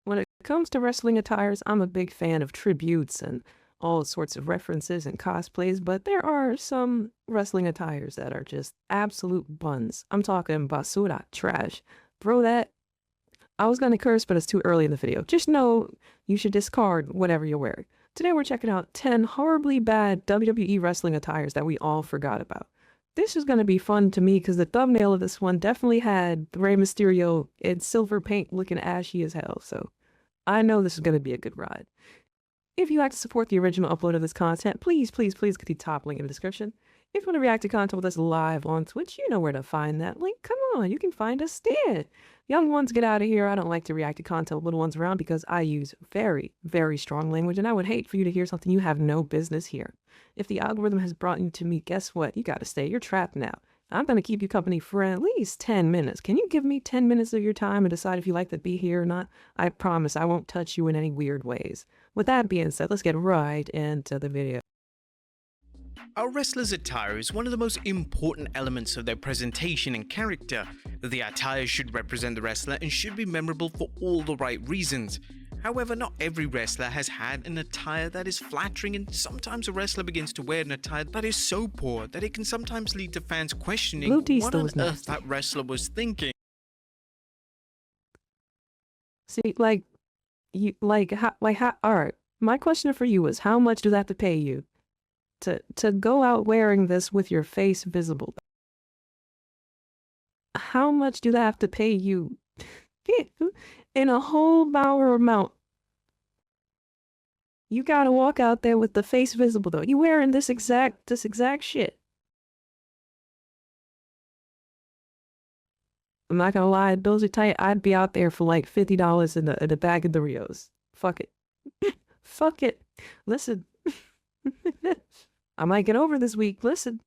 when it comes to wrestling attires, I'm a big fan of tributes and all sorts of references and cosplays, but there are some wrestling attires that are just absolute buns. I'm talking basura, trash. Throw that. I was gonna curse, but it's too early in the video. Just know you should discard whatever you're wearing. Today we're checking out 10 horribly bad WWE wrestling attires that we all forgot about. This is gonna be fun to me because the thumbnail of this one definitely had Rey Mysterio in silver paint looking ashy as hell, so I know this is gonna be a good ride. If you'd like to support the original upload of this content, please click the top link in the description. If you want to react to content with us live on Twitch, you know where to find that link. Come on, you can find us there. Young ones, get out of here. I don't like to react to content with little ones around because I use very, very strong language, and I would hate for you to hear something you have no business hearing. If the algorithm has brought you to me, guess what? You gotta stay. You're trapped now. I'm gonna keep you company for at least 10 minutes. Can you give me 10 minutes of your time and decide if you like to be here or not? I promise I won't touch you in any weird ways. With that being said, let's get right into the video. Our wrestler's attire is one of the most important elements of their presentation and character. The attire should represent the wrestler and should be memorable for all the right reasons. However, not every wrestler has had an attire that is flattering, and sometimes a wrestler begins to wear an attire that is so poor that it can sometimes lead to fans questioning what on earth that wrestler was thinking. See, alright, my question for you is, how much do they have to pay you to go out wearing this with your face visible? How much do they have to pay you in a whole hour amount? You gotta walk out there with the face visible though. You wearing this exact shit. I'm not gonna lie, bills are tight. I'd be out there for like $50 in a bag of Doritos. Fuck it. Fuck it. Listen. I might get over this week. Listen.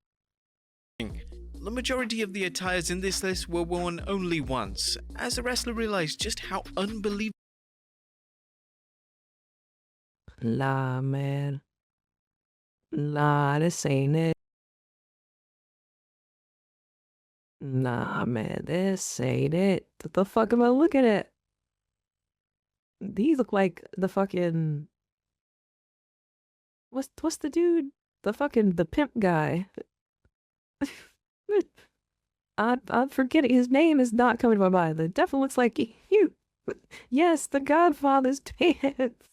The majority of the attires in this list were worn only once, as the wrestler realized just how unbelievable. Nah, man. Nah, this ain't it. Nah, man, this ain't it. What the fuck am I looking at? These look like the fucking... What's the dude? The pimp guy. I'm forgetting. His name is not coming to my mind. It definitely looks like you. Yes, the Godfather's pants.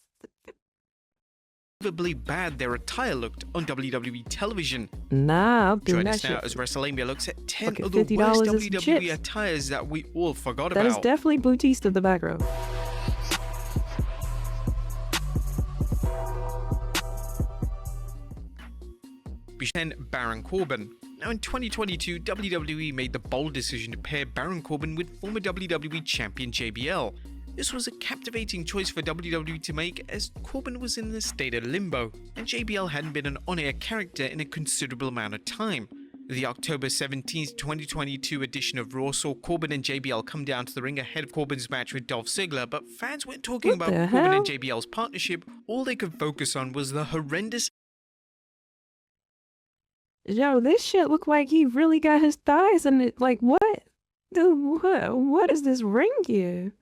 Unbelievably bad their attire looked on WWE television. Nah, I'll do Join that us now shit. As WrestleMania looks at 10 Fucking of the $50 worst and some WWE chips. attires that we all forgot That about. is definitely Bautista in the background. Baron Corbin. Now in 2022, WWE made the bold decision to pair Baron Corbin with former WWE champion JBL. This was a captivating choice for WWE to make, as Corbin was in a state of limbo, and JBL hadn't been an on-air character in a considerable amount of time. The October 17th, 2022 edition of Raw saw Corbin and JBL come down to the ring ahead of Corbin's match with Dolph Ziggler, but fans weren't talking about Corbin and JBL's partnership. All they could focus on was the horrendous... Yo, this shit look like he really got his thighs in it. Like, what? Dude, what is this ring gear?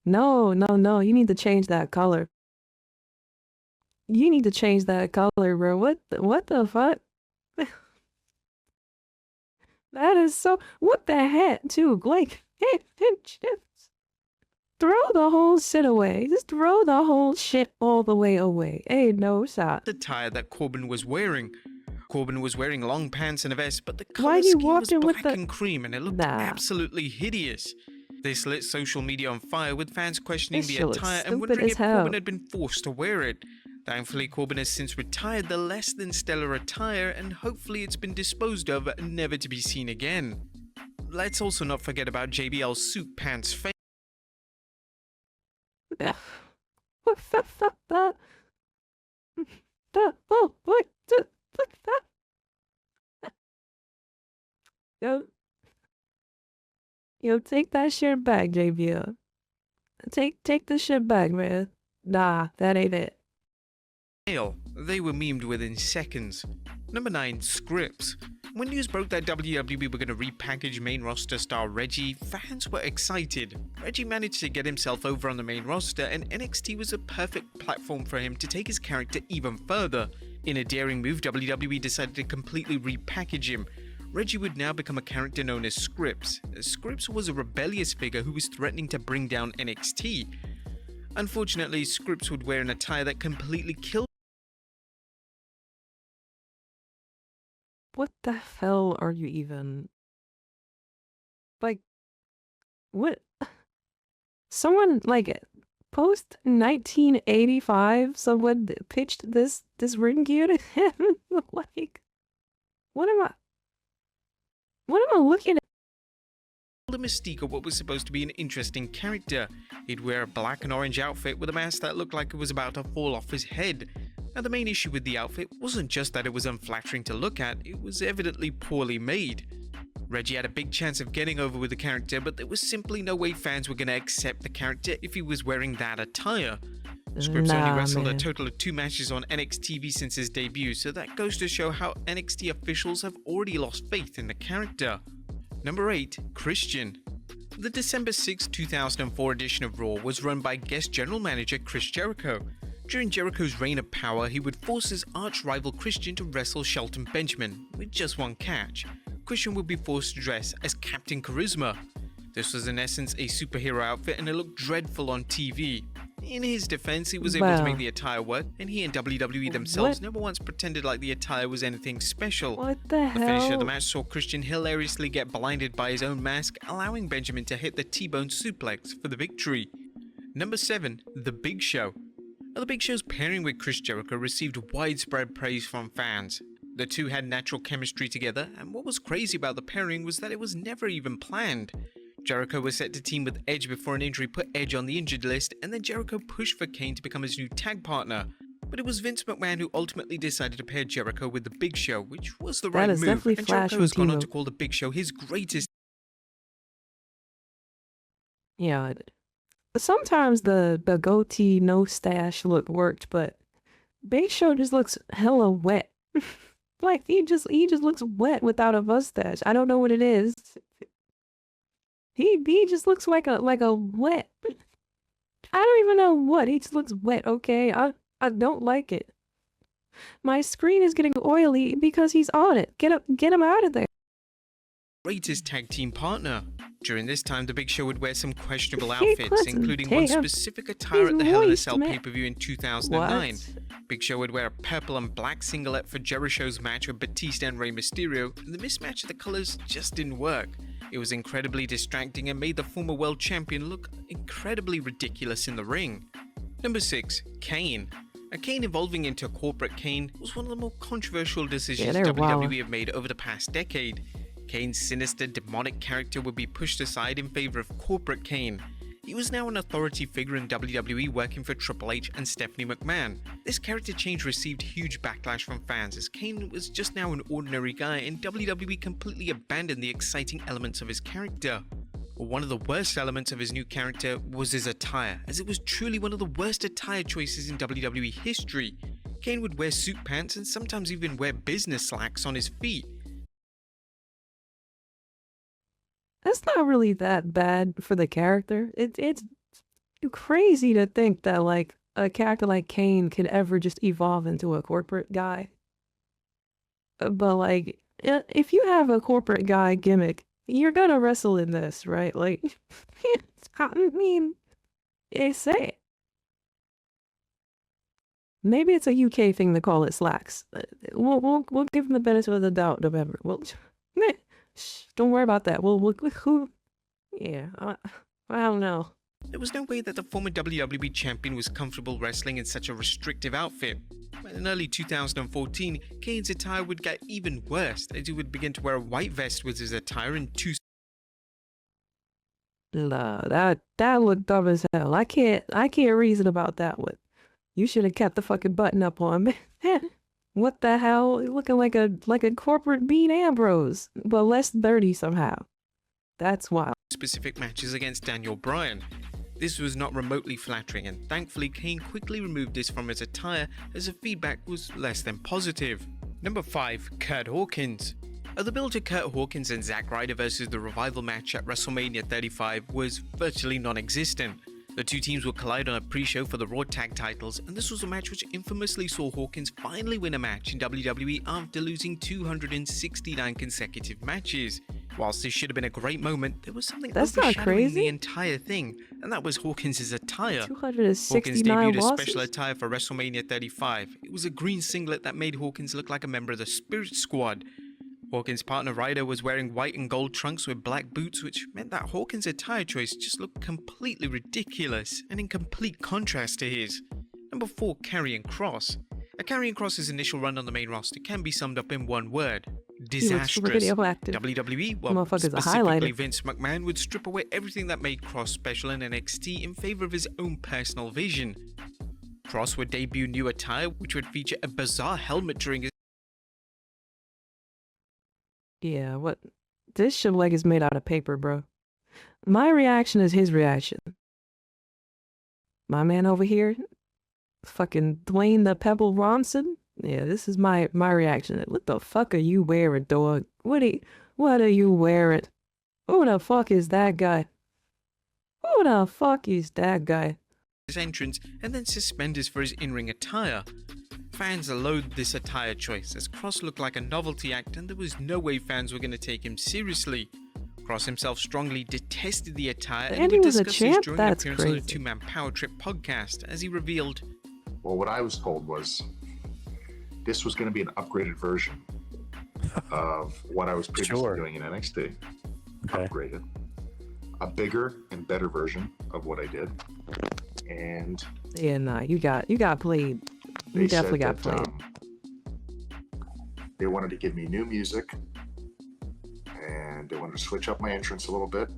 No, you need to change that color. You need to change that color, bro. What the fuck? That is so... What the heck, too? Like, throw the whole shit away. Just throw the whole shit all the way away. Ain't no shot. The attire that Corbin was wearing. Corbin was wearing long pants and a vest, but the color scheme was black and cream, and it looked absolutely hideous. This lit social media on fire, with fans questioning the attire and wondering if Corbin had been forced to wear it. Thankfully, Corbin has since retired the less than stellar attire, and hopefully it's been disposed of, never to be seen again. Let's also not forget about JBL's suit pants face. Yo, take that shit back, JBL. Take the shit back, man. Nah, that ain't it. They were memed within seconds. Number 9. Scrypts. When news broke that WWE were going to repackage main roster star Reggie, fans were excited. Reggie managed to get himself over on the main roster, and NXT was a perfect platform for him to take his character even further. In a daring move, WWE decided to completely repackage him. Reggie would now become a character known as Scrypts. Scrypts was a rebellious figure who was threatening to bring down NXT. Unfortunately, Scrypts would wear an attire that completely killed. What the hell are you even? Like, what? Someone, like, post 1985, someone pitched this ring gear to him? Like, what am I looking at? The mystique of what was supposed to be an interesting character. He'd wear a black and orange outfit with a mask that looked like it was about to fall off his head. Now, the main issue with the outfit wasn't just that it was unflattering to look at, it was evidently poorly made. Reggie had a big chance of getting over with the character, but there was simply no way fans were going to accept the character if he was wearing that attire. Scrypts only wrestled a total of 2 matches on NXT TV since his debut, so that goes to show how NXT officials have already lost faith in the character. Number 8. Christian. The December 6, 2004 edition of Raw was run by guest general manager Chris Jericho. During Jericho's reign of power, he would force his arch-rival Christian to wrestle Shelton Benjamin, with just one catch. Christian would be forced to dress as Captain Charisma. This was in essence a superhero outfit and it looked dreadful on TV. In his defense, he was able to make the attire work, and he and WWE themselves never once pretended like the attire was anything special. What the hell? The finish of the match saw Christian hilariously get blinded by his own mask, allowing Benjamin to hit the T-bone suplex for the victory. Number 7. The Big Show. Now, the Big Show's pairing with Chris Jericho received widespread praise from fans. The two had natural chemistry together, and what was crazy about the pairing was that it was never even planned. Jericho was set to team with Edge before an injury put Edge on the injured list, and then Jericho pushed for Kane to become his new tag partner. But it was Vince McMahon who ultimately decided to pair Jericho with The Big Show, which was the right move, and Jericho has gone on to call The Big Show his greatest. Yeah, sometimes the goatee no stash look worked, but Big Show just looks hella wet. Like he just looks wet without a mustache. I don't know what it is. He just looks like a wet. I don't even know what. He just looks wet. Okay, I don't like it. My screen is getting oily because he's on it. Get him out of there. Greatest tag team partner. During this time, The Big Show would wear some questionable outfits, including one specific attire at the Hell in a Cell pay-per-view in 2009. Big Show would wear a purple and black singlet for Jericho's match with Batista and Rey Mysterio, and the mismatch of the colors just didn't work. It was incredibly distracting and made the former world champion look incredibly ridiculous in the ring. Number 6. Kane. Kane evolving into corporate Kane was one of the more controversial decisions WWE have made over the past decade. Kane's sinister, demonic character would be pushed aside in favor of corporate Kane. He was now an authority figure in WWE, working for Triple H and Stephanie McMahon. This character change received huge backlash from fans, as Kane was just now an ordinary guy and WWE completely abandoned the exciting elements of his character. One of the worst elements of his new character was his attire, as it was truly one of the worst attire choices in WWE history. Kane would wear suit pants and sometimes even wear business slacks on his feet. That's not really that bad for the character. It's crazy to think that like a character like Kane could ever just evolve into a corporate guy. But like, if you have a corporate guy gimmick, you're gonna wrestle in this, right? Like, I mean, say it. Maybe it's a UK thing to call it slacks. We'll give them the benefit of the doubt, November. Shh, don't worry about that. Yeah, I don't know. There was no way that the former WWE champion was comfortable wrestling in such a restrictive outfit. In early 2014, Kane's attire would get even worse, as he would begin to wear a white vest with his attire and two... Nah, that looked dumb as hell. I can't reason about that one. You should have kept the fucking button up on me. What the hell? Looking like a corporate Bean Ambrose, but less dirty somehow. That's wild. Specific matches against Daniel Bryan. This was not remotely flattering, and thankfully Kane quickly removed this from his attire as the feedback was less than positive. Number 5. Curt Hawkins. The build to Curt Hawkins and Zack Ryder versus the Revival match at WrestleMania 35 was virtually non-existent. The two teams would collide on a pre-show for the Raw Tag titles, and this was a match which infamously saw Hawkins finally win a match in WWE after losing 269 consecutive matches. Whilst this should have been a great moment, there was something overshadowing the entire thing, and that was Hawkins' attire. 269 Hawkins debuted losses? a special attire for WrestleMania 35. It was a green singlet that made Hawkins look like a member of the Spirit Squad. Hawkins' partner Ryder was wearing white and gold trunks with black boots, which meant that Hawkins' attire choice just looked completely ridiculous and in complete contrast to his. Number 4. Karrion Kross. Karrion Kross's initial run on the main roster can be summed up in one word: disastrous. WWE, well, specifically Vince McMahon, would strip away everything that made Kross special in NXT in favor of his own personal vision. Kross would debut new attire, which would feature a bizarre helmet during his Yeah, what? This shit leg is made out of paper, bro. My reaction is his reaction. My man over here, fucking Dwayne the Pebble Ronson. Yeah, this is my reaction. What the fuck are you wearing, dog? What are you wearing? Who the fuck is that guy? Who the fuck is that guy? His entrance, and then suspenders for his in-ring attire. Fans loathed this attire choice, as Kross looked like a novelty act and there was no way fans were going to take him seriously. Kross himself strongly detested the attire and would discuss this during an appearance on the Two-Man Power Trip podcast, as he revealed, well, what I was told was this was going to be an upgraded version of what I was previously doing in NXT. Okay. Upgraded. A bigger and better version of what I did. And yeah, nah, you got played. You definitely got played. They wanted to give me new music, and they wanted to switch up my entrance a little bit,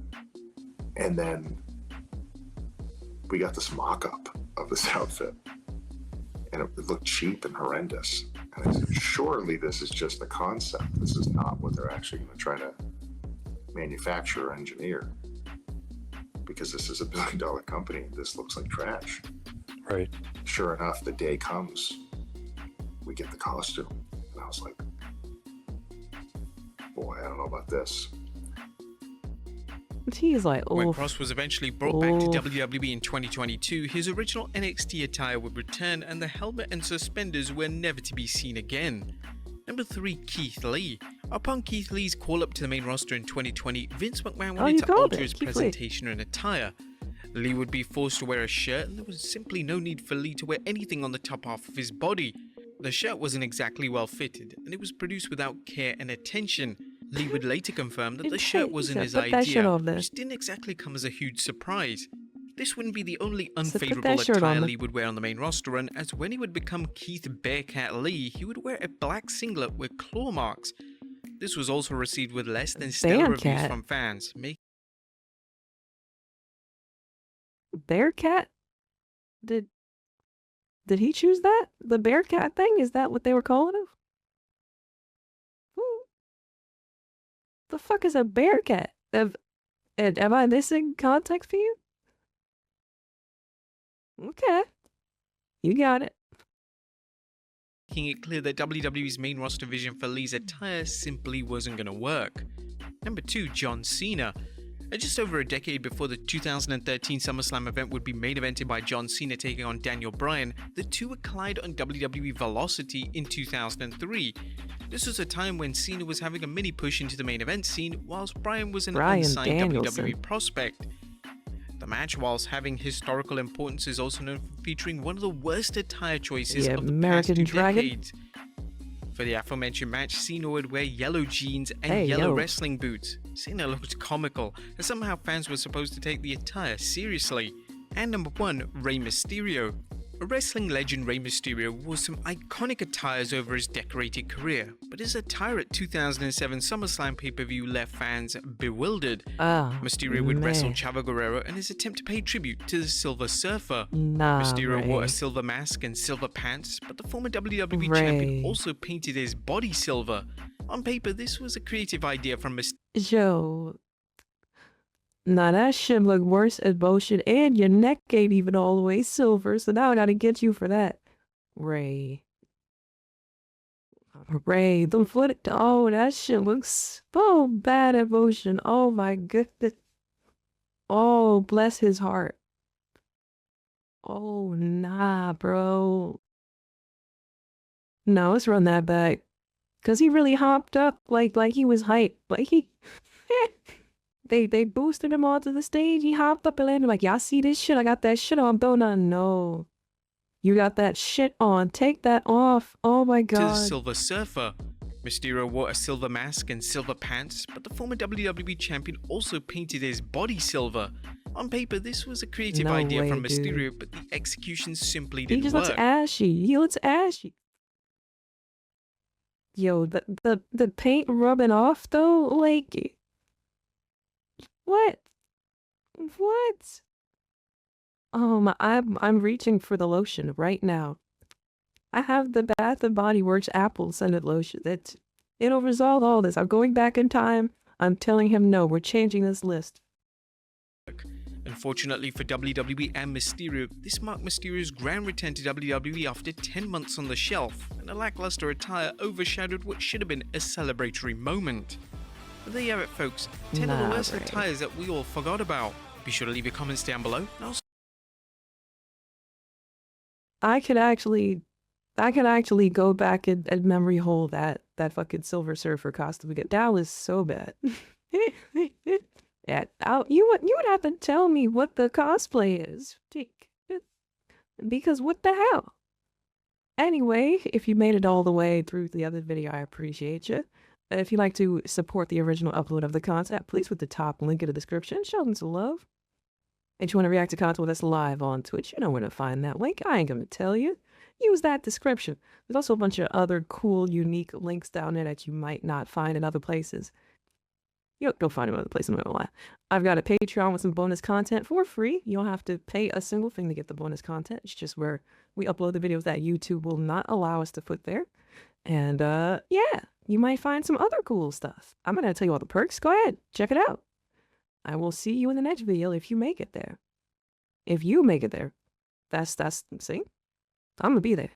and then we got this mock-up of this outfit, and it looked cheap and horrendous. And I said, surely this is just a concept. This is not what they're actually going to try to manufacture or engineer, because this is a $1 billion company. This looks like trash. Right. Sure enough, the day comes, we get the costume, and I was like, boy, I don't know about this. He's like, oh. When Kross was eventually brought back to WWE in 2022, his original NXT attire would return, and the helmet and suspenders were never to be seen again. Number 3, Keith Lee. Upon Keith Lee's call-up to the main roster in 2020, Vince McMahon wanted to alter his presentation and attire. Lee would be forced to wear a shirt, and there was simply no need for Lee to wear anything on the top half of his body. The shirt wasn't exactly well fitted, and it was produced without care and attention. Lee would later confirm that the shirt wasn't his idea, which didn't exactly come as a huge surprise. This wouldn't be the only unfavorable attire Lee would wear on the main roster run, as when he would become Keith Bearcat Lee, he would wear a black singlet with claw marks. This was also received with less than stellar reviews from fans, Bearcat? Did he choose that? The Bearcat thing? Is that what they were calling him? Who? The fuck is a Bearcat? Am I missing context for you? Okay. You got it. Making it clear that WWE's main roster vision for Lee's attire simply wasn't going to work. Number 2, John Cena. Just over a decade before the 2013 SummerSlam event would be main evented by John Cena taking on Daniel Bryan, the two would collide on WWE Velocity in 2003. This was a time when Cena was having a mini push into the main event scene, whilst Bryan was an unsigned WWE prospect. The match, whilst having historical importance, is also known for featuring one of the worst attire choices of the past 2 decades. For the aforementioned match, Cena would wear yellow jeans and yellow wrestling boots. Cena looked comical, and somehow fans were supposed to take the attire seriously. And number 1, Rey Mysterio. Wrestling legend Rey Mysterio wore some iconic attires over his decorated career, but his attire at 2007 SummerSlam pay-per-view left fans bewildered. Mysterio would wrestle Chavo Guerrero in his attempt to pay tribute to the Silver Surfer. Mysterio wore a silver mask and silver pants, but the former WWE champion also painted his body silver. On paper, this was a creative idea from Mysterio. Nah, that shit look worse as bullshit, and your neck ain't even all the way silver, so now I gotta get you for that. Ray. Ray, the foot. Oh, that shit looks so bad at motion. Oh my goodness. Oh, bless his heart. Oh, nah, bro. No, let's run that back. Cause he really hopped up like he was hyped. Like he they boosted him onto the stage. He hopped up and landed like, y'all see this shit? I got that shit on. Don't I know. You got that shit on. Take that off. Oh my To the god. Silver Surfer. Mysterio wore a silver mask and silver pants, but the former WWE champion also painted his body silver. On paper, this was a creative No idea way, from dude. Mysterio, but the execution simply He didn't just work. looks ashy. He looks ashy. Yo, the paint rubbing off though, like what? What? I'm reaching for the lotion right now. I have the Bath and Body Works apple scented lotion. It'll resolve all this. I'm going back in time. I'm telling him no, we're changing this list. Unfortunately for WWE and Mysterio, this marked Mysterio's grand return to WWE after 10 months on the shelf, and a lackluster attire overshadowed what should have been a celebratory moment. But there you have it, folks. 10 of the Nah, worst Ray. attires that we all forgot about. Be sure to leave your comments down below. And also I could actually go back and memory hole that fucking Silver Surfer costume again. That was so bad. Yeah, you would have to tell me what the cosplay is, because what the hell? Anyway, if you made it all the way through the other video, I appreciate you. If you'd like to support the original upload of the content, please put the top link in the description. Show them some love. If you want to react to content that's live on Twitch, you know where to find that link. I ain't gonna tell you. Use that description. There's also a bunch of other cool, unique links down there that you might not find in other places. You'll find them in other places, I'm not gonna lie. I've got a Patreon with some bonus content for free. You don't have to pay a single thing to get the bonus content. It's just where we upload the videos that YouTube will not allow us to put there. And yeah, you might find some other cool stuff. I'm gonna tell you all the perks. Go ahead, check it out. I will see you in the next video if you make it there. If you make it there, that's see, I'm gonna be there.